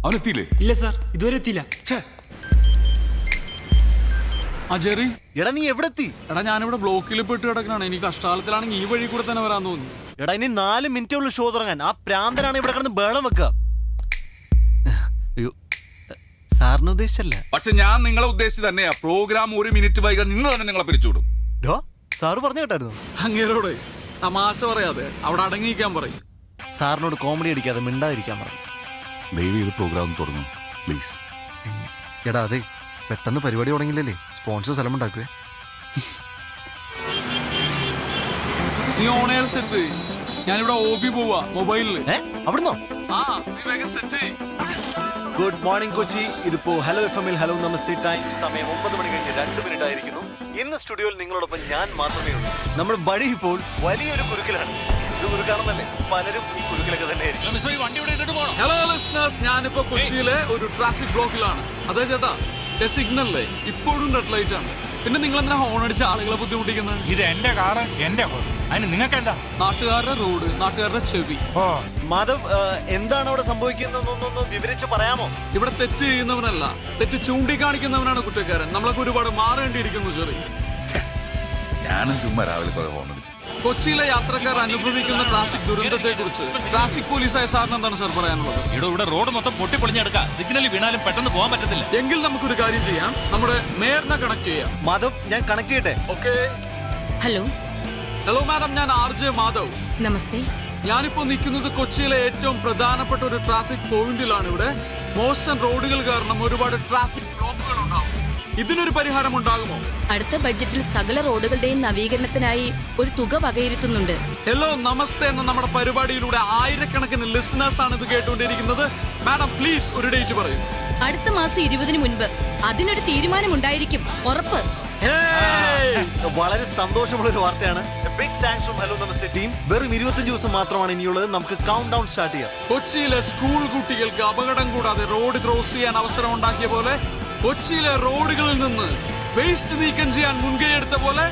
അവനെത്തിയില്ലേ? ഇല്ല സാർ, ഇതുവരെ എത്തിയില്ല. ആ ജെറി, എടാ നീ എവിടെ എത്തി? എടാ ഞാനിവിടെ ബ്ലോക്കിൽ പെട്ട് കിടക്കണാണ്. എനിക്ക് കഷ്ടാലത്തിലാണെങ്കിൽ ഈ വഴി കൂടെ തന്നെ വരാൻ തോന്നി. എടാ ഇനി 4 മിനിറ്റേ ഉള്ളൂ ഷോ തുടങ്ങാൻ. ആ പ്രാന്തനാണ് ഇവിടെ കിടന്ന് ബേളം വെക്കുക. അയ്യോ, സാറിന് ഉദ്ദേശിച്ചല്ല. പക്ഷെ ഞാൻ നിങ്ങളെ ഉദ്ദേശിച്ച് തന്നെയാ. പ്രോഗ്രാം 1 മിനിറ്റ് വൈകാൻ നിങ്ങൾ തന്നെ നിങ്ങളെ പിരിച്ചുവിടും. സാറ് പറഞ്ഞു കേട്ടായിരുന്നു. അങ്ങേരോട് തമാശ പറയാതെ അവിടെ അടങ്ങിയിരിക്കാൻ പറയും. സാറിനോട് കോമഡി അടിക്കാതെ മിണ്ടാതിരിക്കാൻ പറഞ്ഞു. ദയവ് ചെയ്ത് പ്രോഗ്രാം തുടങ്ങും പ്ലീസ്. എടാ അതെ, പെട്ടെന്ന് പരിപാടി തുടങ്ങിയില്ലല്ലേ, സ്പോൺസർ സ്ഥലം ഉണ്ടാക്കുവേ. നീ ഓൺ എയർ സെറ്റ്. ഞാനിവിടെ OB പോവാ മൊബൈലില്. അവിടുന്നോ? ആ നീ വേഗം സെറ്റ്. Good morning Kochi. ഇതിപ്പോ ഹലോ FM-ൽ ഹലോ നമസ്തേ ടൈം. സമയം 9 മണി കഴിഞ്ഞ് 2 മിനിറ്റ് ആയിരിക്കുന്നു. ഇന്ന് സ്റ്റുഡിയോയിൽ നിങ്ങളോടൊപ്പം ഞാൻ മാത്രമേ ഉള്ളൂ. നമ്മുടെ ബഡി ഇപ്പോൾ വലിയൊരു കുരുക്കിലാണ്. ഇത് കുരുക്കാണെന്നല്ലേ, പലരും ഈ കുരുക്കിലൊക്കെ തന്നെ ആയിരിക്കും. ഹലോ ലിസണേഴ്സ്, ഞാനിപ്പോ കൊച്ചിയിലെ ഒരു ട്രാഫിക് ബ്ലോക്കിലാണ്. അതെ ചേട്ടാ, സിഗ്നലിലെ ഇപ്പോഴും റെഡ് ലൈറ്റ് ആണ്. പിന്നെ നിങ്ങൾ എന്തിനാ ഹോൺ അടിച്ച് ആളുകളെ ബുദ്ധിമുട്ടിക്കുന്നത്? ഇത് എന്റെ കാറ്, എന്റെ അതിന് നിങ്ങൾക്ക് എന്താ? നാട്ടുകാരുടെ റോഡ്, നാട്ടുകാരുടെ ചെവി. മാധവ്, എന്താണ് അവിടെ സംഭവിക്കുന്നതെന്നൊന്ന് വിവരിച്ച് പറയാമോ? ഇവിടെ തെറ്റ് ചെയ്യുന്നവനല്ല, തെറ്റ് ചൂണ്ടിക്കാണിക്കുന്നവനാണ് കുറ്റക്കാരൻ. നമ്മളൊക്കെ ഒരുപാട് മാറേണ്ടിയിരിക്കുന്നു ചെറിയ. ഞാനും ചുമ്മാ രാവിലെ കുറെ ഫോൺ അടിച്ചു. കൊച്ചിയിലെ യാത്രക്കാർ അനുഭവിക്കുന്ന ട്രാഫിക് ദുരന്തത്തെ കുറിച്ച് ട്രാഫിക് പോലീസായ സാറിന് എന്താണ് സാർ പറയാനുള്ളത്? ഇവിടെ റോഡ് മൊത്തം പൊട്ടിപ്പൊളിഞ്ഞെടുക്കാം. സിഗ്നലിൽ വീണാലും പെട്ടെന്ന് പോകാൻ പറ്റത്തില്ല. എങ്കിൽ നമുക്കൊരു കാര്യം ചെയ്യാം, നമ്മുടെ മേയറിനെ കണക്ട് ചെയ്യാം. മാധവ്, ഞാൻ കണക്ട് ചെയ്യട്ടെ? ഓക്കെ. ഹലോ ഹലോ മാഡം, ഞാൻ RJ മാധവ്. നമസ്തേ. ഞാനിപ്പോ നിൽക്കുന്നത് കൊച്ചിയിലെ ഏറ്റവും പ്രധാനപ്പെട്ട ഒരു ട്രാഫിക് പോയിന്റിലാണ്. ഇവിടെ മോശം റോഡുകൾ കാരണം ഒരുപാട് ട്രാഫിക് ബ്ലോക്കുകൾ ഉണ്ടാവും. ഇതിനൊരു പരിഹാരം ഉണ്ടാകുമോ? അടുത്ത ബഡ്ജറ്റിൽ സകല റോഡുകളുടെയും നവീകരണത്തിനായി ഒരു തുക വകയിരുത്തുന്നുണ്ട്. ഹലോ നമസ്തേ എന്ന നമ്മുടെ പരിപാടിയിലൂടെ ആയിരക്കണക്കിന് ലിസണേഴ്സ് ആണ് ഇത് കേട്ടുകൊണ്ടിരിക്കുന്നത്. മാഡം പ്ലീസ് ഒരു ഡേറ്റ് പറയൂ. അടുത്ത മാസം 20-ന് മുൻപ് അതിനൊരു തീരുമാനമുണ്ടായിരിക്കും, ഉറപ്പ്. വളരെ സന്തോഷമുള്ള ഒരു വാർത്തയാണ്. Big thanks from hello Namaste team. വെറും 25 ദിവസം മാത്രമാണ് ഇനിയുള്ളത്. നമുക്ക് കൗണ്ട് ഡൗൺ സ്റ്റാർട്ട് ചെയ്യാം. കൊച്ചിയിലെ സ്കൂൾ കുട്ടികൾക്ക് അപകടം കൂടാതെ റോഡ് ക്രോസ് ചെയ്യാൻ അവസരം ഉണ്ടാക്കിയ പോലെ, കൊച്ചിയിലെ റോഡുകളിൽ നിന്ന് വേസ്റ്റ് നീക്കം ചെയ്യാൻ മുൻകൈയെടുത്ത പോലെ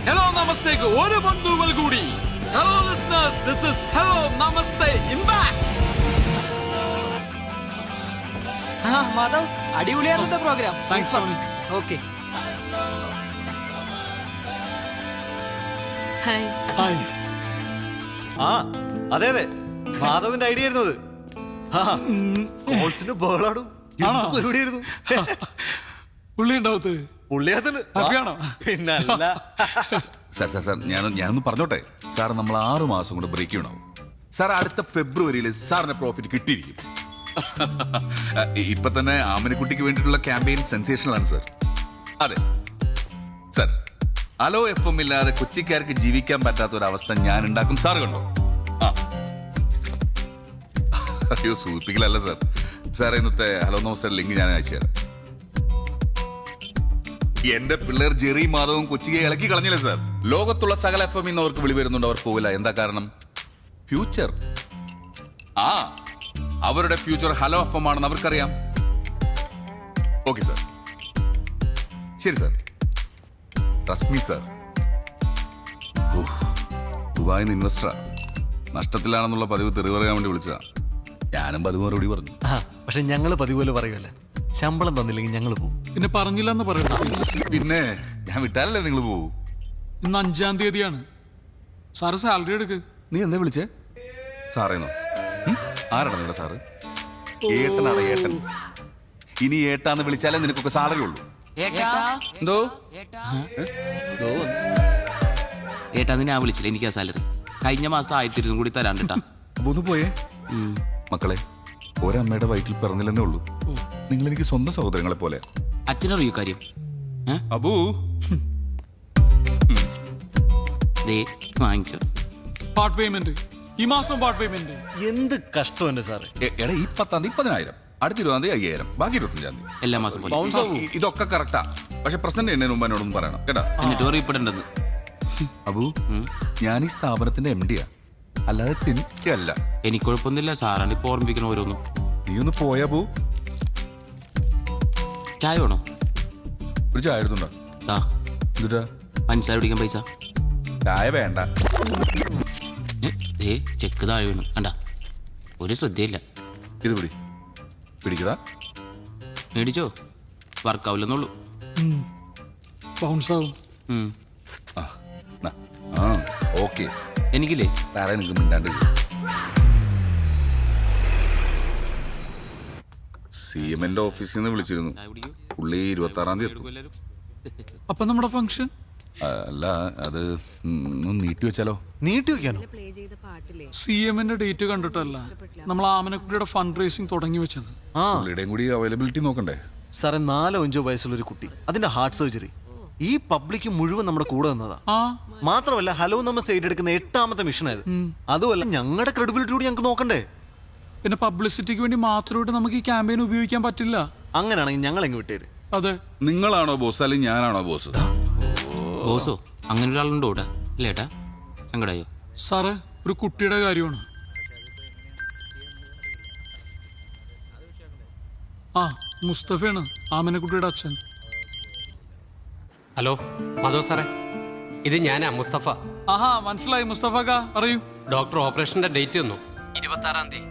ഹലോ നമസ്തേക്ക് ഒരു ബന്ധുവൽ കൂടി. Hello listeners, this is hello Namaste impact. Madhav, അടിപൊളിയായിരുന്നു program. Thanks Tony. Okay. Hi. Hi. ആ അതെ അതെ, മാധവിന്റെ ഐഡിയ ആയിരുന്നു അത്. ബഹളാടും പരിപാടിയായിരുന്നു. പുള്ളി ഉണ്ടാവത്ത് പുള്ളിയാത്തല് ഹാപ്പിയാണോ? പിന്നല്ല. സാർ ഞാനൊന്ന് പറഞ്ഞോട്ടെ സാർ. നമ്മൾ 6 മാസം കൊണ്ട് ബ്രേക്ക് ചെയ്യണാവും സാർ. അടുത്ത ഫെബ്രുവരിയിൽ സാറിന് പ്രോഫിറ്റ് കിട്ടിയിരിക്കും. ഇപ്പൊ തന്നെ ആമനക്കുട്ടിക്ക് വേണ്ടിയിട്ടുള്ള ക്യാമ്പയിൻ സെൻസേഷണൽ ആണ് സാർ. അതെ സാർ, ഹലോ FM ഇല്ലാതെ കൊച്ചിക്കാർക്ക് ജീവിക്കാൻ പറ്റാത്ത ഒരു അവസ്ഥ ഞാൻ ഉണ്ടാക്കും. സാർ കണ്ടോ? ആ അയ്യോ, സൂചിപ്പിക്കലല്ല സാർ. സാർ ഇന്നത്തെ ഹലോ നമസ്തേ ലിങ്ക് ഞാൻ അയച്ചുതരാം. എന്റെ പിള്ളേർ ജെറി മാധവും കൊച്ചിയെ ഇളക്കി കളഞ്ഞില്ലേ സാർ. ലോകത്തുള്ള സകല FM ഇന്ന് അവർക്ക് വിളി വരുന്നുണ്ട്, അവർ പോകില്ല. എന്താ കാരണം? ഫ്യൂച്ചർ. ആ അവരുടെ ഫ്യൂച്ചർ ഹലോ FM ആണെന്ന് അവർക്കറിയാം. ഓക്കെ സാർ, ശരി സാർ. Trust me sir. ദുബായിന്ന് ഇൻവെസ്റ്ററാ, നഷ്ടത്തിലാണെന്നുള്ള പതിവ് തെറി പറയാൻ വേണ്ടി വിളിച്ചതാ. ഞാനും പതിവ് മറുപടി പറഞ്ഞു. പക്ഷെ ഞങ്ങള് പതിപോലെ പറയുമല്ല, ശമ്പളം തന്നില്ലെങ്കിൽ ഞങ്ങൾ പോകും. പിന്നെ പറഞ്ഞില്ലെന്ന് പറയണ്ട. പിന്നെ ഞാൻ വിട്ടാലല്ലേ നിങ്ങൾ പോകൂ. ഇന്ന് 5-ാം തീയതിയാണ്. സാറ് സാലറി എടുക്ക്. നീ എന്താ വിളിച്ചേ? സാറേന്നോ? ആരാണ് നിങ്ങളുടെ സാറ്? ഏട്ടനാണ് ഏട്ടൻ. ഇനി ഏട്ടാന്ന് വിളിച്ചാലേ നിനക്കൊക്കെ സാലറി ഉള്ളൂ. എന്തോ ഏട്ടാ, ഞാൻ വിളിച്ചില്ല. എനിക്ക് ആ സാലറി കഴിഞ്ഞ മാസത്തെ 1200 കൂടി തരാൻ കേട്ടാ. അപ്പൊ ഒന്ന് പോയേ. മക്കളെ, ഒരമ്മയുടെ വയറ്റിൽ പിറന്നില്ലെന്നേ ഉള്ളൂ. നിങ്ങൾ എനിക്ക് സ്വന്തം സഹോദരങ്ങളെ പോലെ. അച്ഛനറിയോ കാര്യം? അബൂ വാങ്ങിച്ചു പാർട്ട് പേയ്മെന്റ് ഈ മാസം. പാർട്ട് പേയ്മെന്റ് എന്ത് കഷ്ടം എന്റെ സാറ്. എടാ, ഈ 10-ാം തീയതി 10,000, അടുത്ത 20-ാം തീയതി 5,000, ബാക്കി 25-ാം തീയതി. എല്ലാ മാസം പോലെ. ഇതൊക്കെ കറക്റ്റാ. പക്ഷെ പ്രസന്റ് ചെയ്യുന്നതിന് മുമ്പ് എന്നോടൊന്നും പറയണം കേട്ടാ. എന്നിട്ട് അറിയപ്പെടേണ്ടത്. അബു, ഞാൻ ഈ സ്ഥാപനത്തിന്റെ MD-യാ, അല്ലാതെ തിന്നിട്ടല്ല. എനിക്ക് കുഴപ്പമൊന്നുമില്ല. സാറാണ് ഇപ്പൊ ഓർമ്മിപ്പിക്കണ ഓരോന്നും. നീ ഒന്ന് പോയാ ബു. ചായ വേണോ? ഒരു ചായ എടുത്തുണ്ടോ? എന്നിട്ടാ പഞ്ചസാര പിടിക്കാൻ പൈസ. ചായ വേണ്ട. ചെക്ക് താഴെ വീണു കണ്ട. ഒരു ശ്രദ്ധയില്ല. ഇത് പിടി. പിടിക്കടാ. മേടിച്ചോ, വർക്കാവില്ലെന്നുള്ളൂ. ബൗൺസ് ആവും. ഓക്കെ. എനിക്കില്ലേ വേറെ എനിക്ക് മിണ്ടാണ്ട് CM ഓഫീസിൽ നിന്ന് വിളിച്ചിരുന്നു. പുള്ളി 26-ാം തീയതി എത്തും. അപ്പൊ നമ്മുടെ ഫംഗ്ഷൻ അല്ല, അത് ഒന്ന് നീട്ടി വെച്ചാലോ? നീട്ടി വെക്കാനോ? CM ഡേറ്റ് കണ്ടിട്ടല്ല നമ്മൾ ആമനക്കുട്ടിയുടെ ഫണ്ട് റേസിംഗ് തുടങ്ങി വെച്ചത്. ആ പുള്ളിയുടെയും കൂടി അവൈലബിലിറ്റി നോക്കണ്ടേ? സാറേ, 4-5 വയസ്സുള്ള ഒരു കുട്ടി, അതിന്റെ ഹാർട്ട് സർജറി. ഈ പബ്ലിക് മുഴുവൻ നമ്മുടെ കൂടെ വന്നതാ. മാത്രമല്ല, ഹലോ നമസ്തേ ഏറ്റെടുക്കുന്ന 8ാമത്തെ മിഷനായത്. അതുമല്ല, ഞങ്ങളുടെ ക്രെഡിബിലിറ്റി കൂടി ഞങ്ങൾക്ക് നോക്കണ്ടേ? പിന്നെ പബ്ലിസിറ്റിക്ക് വേണ്ടി മാത്രമായിട്ട് നമുക്ക് ഈ ക്യാമ്പയിൻ ഉപയോഗിക്കാൻ പറ്റില്ല. അങ്ങനെയാണെങ്കിൽ ഞങ്ങൾ എങ്ങ് വിട്ടേര്. അതെ. നിങ്ങളാണോ ബോസ് അല്ലെങ്കിൽ ഞാനാണോ ബോസ്? ബോസോ? അങ്ങനെ ഒരാളുണ്ടോ ഇവിടെ? ഇല്ല ഏട്ടാ, സങ്കടായോ? സാറ്, ഒരു കുട്ടിയുടെ കാര്യമാണ്. മുസ്തഫയാണ് ആമനക്കുട്ടിയുടെ അച്ഛൻ. ഹലോ മാധവ് സാറേ, ഇത് ഞാനാ മുസ്തഫ. മനസ്സിലായി മുസ്തഫക്ക, പറയൂ. ഡോക്ടർ ഓപ്പറേഷന്റെ ഡേറ്റ് തന്നു, 26-ാം തീയതി.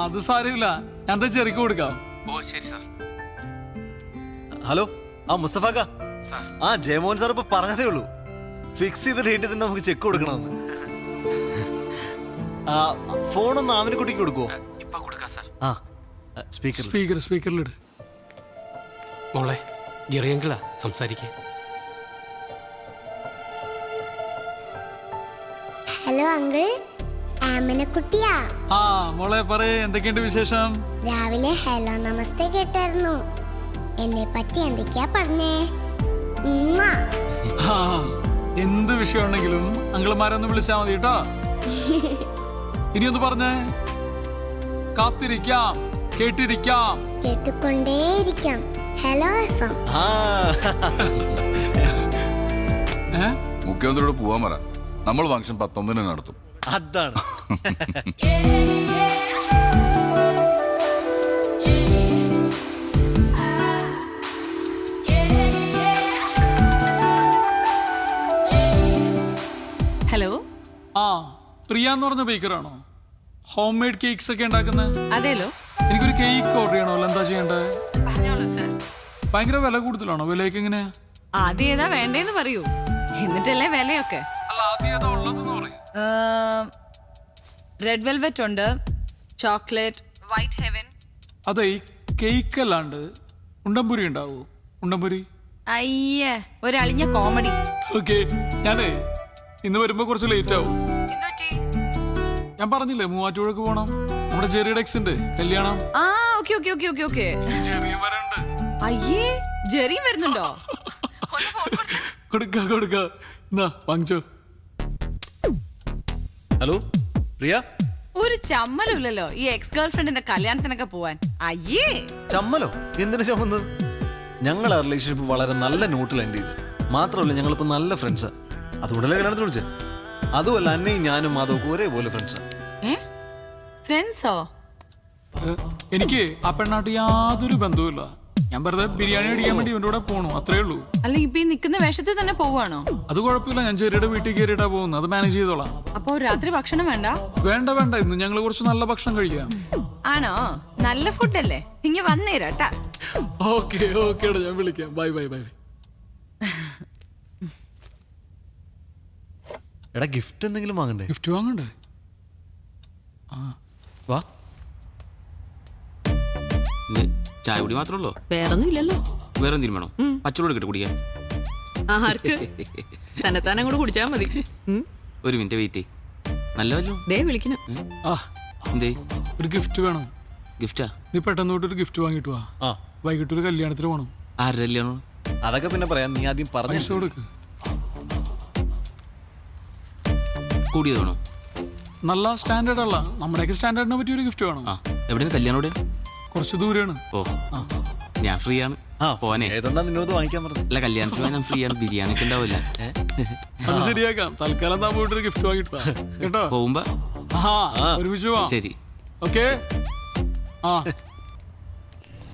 അത് സാരമില്ല, ഞാൻ ചെറിക്ക് കൊടുക്കാം. ഓ ശരി സാർ. ഹലോ, മുസ്തഫാക്ക. ജയമോഹൻ സാർ ഇപ്പൊ പറഞ്ഞതേ ഉള്ളൂ, ഫിക്സ് ചെയ്ത ഡേറ്റ് തന്നെ നമുക്ക് ചെക്ക് കൊടുക്കണമെന്ന്. ഫോണൊന്ന് ആമിനക്കുട്ടിക്ക് കൊടുക്കുവോ? ഇപ്പൊ കൊടുക്കാം സാർ. സ്പീക്കറിലിട്. മോളെ, ഗിറിയങ്കിളാ സംസാരിക്കേ. Hello uncle, ആമനക്കുട്ടിയാ. മോളെ പറയേ, എന്തൊക്കെയുണ്ട് വിശേഷം? രാവിലെ ഹലോ നമസ്തേ കേട്ടായിരുന്നു. എന്നെ പറ്റി എന്തൊക്കെയാ പറഞ്ഞേ? എന്ത് വിഷയം ഉണ്ടെങ്കിലും അങ്കിൾമാരൊന്ന് വിളിച്ചാ മതി കേട്ടോ. ഇനിയൊന്ന് പറഞ്ഞേ. കാത്തിരിക്കാം, കേട്ടിരിക്കാം, കേട്ടുകൊണ്ടേയിരിക്കാം. Hello FM. മുഖ്യമന്ത്രിയോട് പോവാൻ പറ. നമ്മൾ ഫംഗ്ഷൻ 19-ന് നടത്തും. അതാണ്. ഹലോ, പ്രിയ എന്ന് പറഞ്ഞ ബേക്കറാണോ? ഹോം മെയ്ഡ് കേക്ക്സ് ഒക്കെ ഉണ്ടാക്കുന്നത്? അതേലോ. എനിക്കൊരു കേക്ക് ഓർഡർ ചെയ്യണമല്ലോ, എന്താ ചെയ്യണ്ടേ? പറഞ്ഞോളൂ സർ. ഭയങ്കര വില കൂടുതലാണോ? വിലയൊക്കെ എങ്ങനെയാ? ആദ്യം ഏതാ വേണ്ടേന്ന് പറയൂ, എന്നിട്ടല്ലേ വിലയൊക്കെ. റെഡ് വെൽവെറ്റ് ഉണ്ട്, ചോക്ലേറ്റ്, വൈറ്റ് ഹെവൻ. അതെ, ഈ കേക്ക് അല്ലാണ്ട് ഉണ്ടംപുരി ഉണ്ടാവോ? ഉണ്ടംപുരി? അയ്യേ, ഒരളിഞ്ഞ കോമഡി. ഓക്കെ, ഞാനേ ഇന്ന് വരുമ്പോ കുറച്ച് ലേറ്റ് ആവും. ഞാൻ പറഞ്ഞില്ലേ മൂവാറ്റുപുഴക്ക് പോണം, നമ്മുടെ ജെറിയുടെ എക്സിന്റെ കല്യാണം. അയ്യേ, ജെറി വരുന്നുണ്ടോ? കൊടുക്ക വാങ്ങിച്ചോ. ഹലോ പ്രിയ. ഒരു ചമ്മലുമില്ലല്ലോ ഈ എക്സ് ഗേൾ ഫ്രണ്ടിന്റെ കല്യാണത്തിനൊക്കെ പോവാൻ. അയ്യേ, ചമ്മലോ? എന്തിനു ചമ്മന്നത്? ഞങ്ങൾ ആ റിലേഷൻഷിപ്പ് വളരെ നല്ല നോട്ടിൽ എൻഡ് ചെയ്തു. മാത്രമല്ല, ഞങ്ങളിപ്പോ നല്ല ഫ്രണ്ട്സാ. അതുകൊണ്ടല്ലേ കല്യാണത്തിന് വിളിച്ചേ. അതുമല്ല, അന്നയും ഞാനും മാധവക്കും ഒരേപോലെ ഫ്രണ്ട്സാ. ഫ്രണ്ട്സോ? എനിക്ക് ആ പെണ്ണാട്ട് യാതൊരു ബന്ധവുമില്ല. ഞാൻ വെറുതെ ബിരിയാണി അടിക്കാൻ വേണ്ടി ഇവന്റെ കൂടെ പോണു, അത്രേ ഉള്ളൂ. അല്ല, ഇപ്പൊ ഈ നിക്കുന്ന വേഷത്തിൽ തന്നെ പോവാണോ? അത് കുഴപ്പമില്ല, ഞാൻ ചെറിയുടെ വീട്ടിൽ കയറിയിട്ടാ പോകുന്നത്, അത് മാനേജ് ചെയ്തോളാം. അപ്പൊ രാത്രി ഭക്ഷണം വേണ്ട? വേണ്ട, ഇന്ന് ഞങ്ങൾ കുറച്ച് നല്ല ഭക്ഷണം കഴിക്കാം. ആണോ? നല്ല ഫുഡല്ലേ, ഇങ്ങ വന്നേരാട്ടാ. ഓക്കെ, ഞാൻ വിളിക്കാം. ബൈ. എടാ, ഗിഫ്റ്റ് എന്തെങ്കിലും വാങ്ങണ്ടേ? ഗിഫ്റ്റ് വാങ്ങണ്ടേ? വാ. ചായ കുടി മാത്രമല്ലോ? വേറൊന്നും ഇല്ലല്ലോ. വേറെ എന്തെങ്കിലും വേണോ? പച്ചവെള്ളം കിട്ടി കുടിക്കാൻ? തന്നെ അങ്ങോട്ട് കുടിച്ചാ മതി. ഒരു മിനിറ്റ് വെയിറ്റ്. നല്ല വല്ലോ ദേ വിളിക്കണം. എന്തേ? ഒരു ഗിഫ്റ്റ് വേണം. ഗിഫ്റ്റാ? നീ പെട്ടെന്ന് തൊട്ടൊരു ഗിഫ്റ്റ് വാങ്ങിട്ട് വാ. വൈകിട്ട് ഒരു കല്യാണത്തിന് പോണം. ആരുടെ കല്യാണം? അതൊക്കെ പിന്നെ പറയാം, നീ ആദ്യം പറഞ്ഞു കൊടുക്ക്. കൂടിയതാണോ? നല്ല സ്റ്റാൻഡേർഡ് അല്ല, നമ്മുടെയൊക്കെ സ്റ്റാൻഡേർഡിനെ പറ്റിയ ഒരു ഗിഫ്റ്റ് വേണം. എവിടെ കല്യാണം? ഇവിടെ കുറച്ച് ദൂരെയാണ്. ഓ, ഞാൻ ഫ്രീ ആണ്. പോനെ. നിന്നോട് വാങ്ങിക്കാൻ പറഞ്ഞു. അല്ല, കല്യാണത്തിന് ഞാൻ ഫ്രീ ആണ്. ബിരിയാണി ഒക്കെ ഉണ്ടാവില്ല. അത് ശരിയാക്കാം. തൽക്കാലം താൻ പോയിട്ട് ഒരു ഗിഫ്റ്റ് വാങ്ങിട്ട് കേട്ടോ. പോകുമ്പോ ഒരുമിച്ച് പോവാം. ശരി. ഓക്കെ.